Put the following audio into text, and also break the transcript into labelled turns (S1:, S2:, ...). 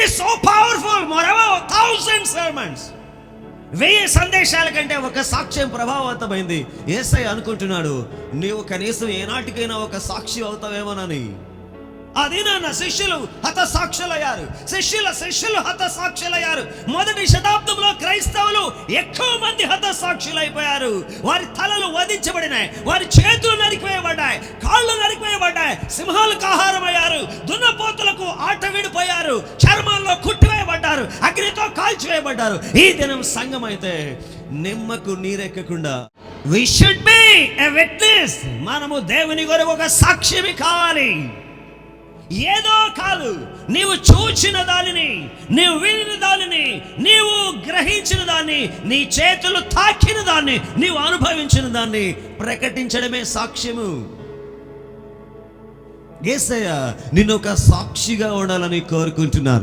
S1: is so powerful, moreover 1,000 sermons. 1000 సందేశాల కంటే ఒక సాక్ష్యం ప్రభావవంతమైంది. యేసయ్య అనుకుంటున్నాడు, నీవు కనీసం ఏనాటికైనా ఒక సాక్షి అవుతావేమోనని. అది నాన్న శిష్యులు హతసాక్షులయ్యారు. శిష్యులు హతసాక్షులయ్యారు. మొదటి శతాబ్దంలో క్రైస్తవులు ఎక్కువ మంది హతసాక్షులైపోయారు. వారి తలలు వధించబడినాయి, వారి చేతులు నరికివేయబడ్డాయి, కాళ్ళు నరికివేయబడ్డాయి, సింహాలకు ఆహారమయ్యారు, దున్నపోతులకు ఆట విడిపోయారు, చర్మాల్లో కుట్టివేయబడ్డారు, అగ్నితో కాల్చివేయబడ్డారు. ఈ దినం సంఘం అయితే నిమ్మకు నీరెక్కకుండా we should be a witness. మనము దేవుని కొరకు ఒక సాక్ష్యమి కావాలి. ఏదో కాదు, నీవు చూచిన దానిని, నీవు వినిన దానిని, నీవు గ్రహించిన దాన్ని, నీ చేతులు తాకిన దాన్ని, నీవు అనుభవించిన దాన్ని ప్రకటించడమే సాక్ష్యము. యేసయ్య నిన్ను ఒక సాక్షిగా ఉండాలని కోరుకుంటున్నారు.